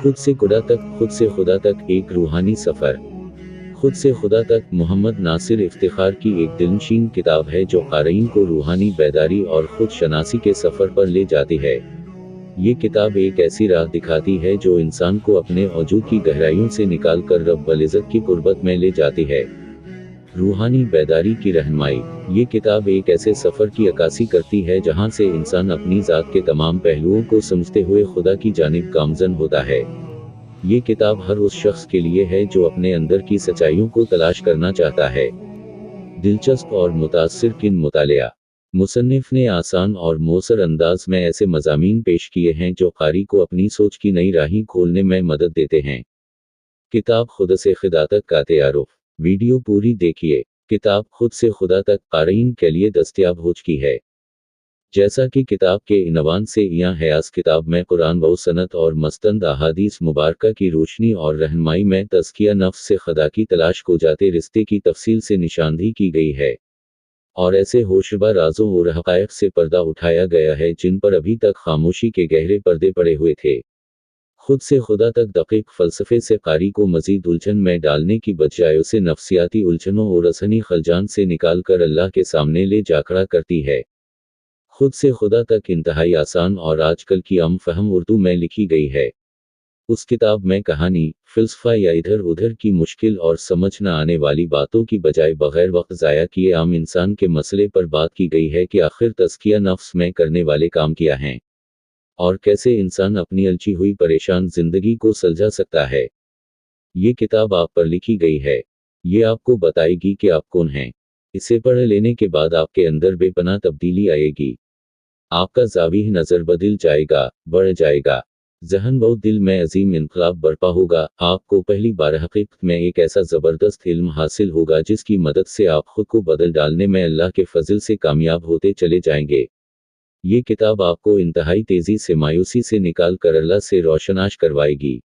खुद से खुदा तक, खुद से खुदा तक एक रूहानी सफ़र। खुद से खुदा तक मोहम्मद नासिर इफ्तिखार की एक दिलनशीन किताब है जो क़ारीन को रूहानी बेदारी और खुद शनासी के सफ़र पर ले जाती है। ये किताब एक ऐसी राह दिखाती है जो इंसान को अपने वजूद की गहराइयों से निकाल कर रब्बुल इज़्ज़त की कुर्बत में ले जाती है। रूहानी बेदारी की रहनुमाई। ये किताब एक ऐसे सफ़र की अक्कासी करती है जहाँ से इंसान अपनी ज़ात के तमाम पहलुओं को समझते हुए खुदा की जानिब गामज़न होता है। ये किताब हर उस शख्स के लिए है जो अपने अंदर की सच्चाइयों को तलाश करना चाहता है। दिलचस्प और मुतासिर किन मुतालिया। मुसन्निफ ने आसान और मौसर अंदाज में ऐसे मज़ामीन पेश किए हैं जो क़ारी को अपनी सोच की नई राहें खोलने में मदद देते हैं। किताब खुद से खुदा तक का तारुफ। वीडियो पूरी देखिए। किताब खुद से खुदा तक क़ारीन के लिए दस्तयाब हो चुकी है। जैसा कि किताब के इनवान से यहाँ है, इस किताब में कुरान व सनत और मस्तंद अहादीस मुबारका की रोशनी और रहनुमाई में तज़किया नफ्स से खुदा की तलाश को जाते रिश्ते की तफसील से निशानदही की गई है और ऐसे होशरुबा राज़ों और हक़ाइक़ से पर्दा उठाया गया है जिन पर अभी तक खामोशी के गहरे पर्दे पड़े हुए थे। खुद से खुदा तक दक़ीक़ फ़लसफ़े से क़ारी को मज़ीद उलझन में डालने की बजाय उसे नफ्सियाती उलझनों और असहनी खलजान से निकाल कर अल्लाह के सामने ले जा खड़ा करती है। खुद से खुदा तक इंतहाई आसान और आजकल की आम फहम उर्दू में लिखी गई है। उस किताब में कहानी, फ़िलसफ़ा या इधर उधर की मुश्किल और समझ न आने वाली बातों की बजाय बग़ैर वक्त ज़ाया किए आम इंसान के मसले पर बात की गई है कि आखिर तज़किया नफ्स में करने वाले काम क्या हैं और कैसे इंसान अपनी उलझी हुई परेशान ज़िंदगी को सुलझा सकता है। ये किताब आप पर लिखी गई है। ये आपको बताएगी कि आप कौन हैं। इसे पढ़ लेने के बाद आपके अंदर बेपनाह तब्दीली आएगी। आपका ज़ाविया नज़र बदल जाएगा, बढ़ जाएगा। ज़हन व दिल में अजीम इनक़लाब बरपा होगा। आपको पहली बार हक़ीक़त में एक ऐसा ज़बरदस्त इल्म हासिल होगा जिसकी मदद से आप खुद को बदल डालने में अल्लाह के फ़ज़ल से कामयाब होते चले जाएंगे। ये किताब आपको इंतहाई तेज़ी से मायूसी से निकाल कर अल्लाह से रोशनाश करवाएगी।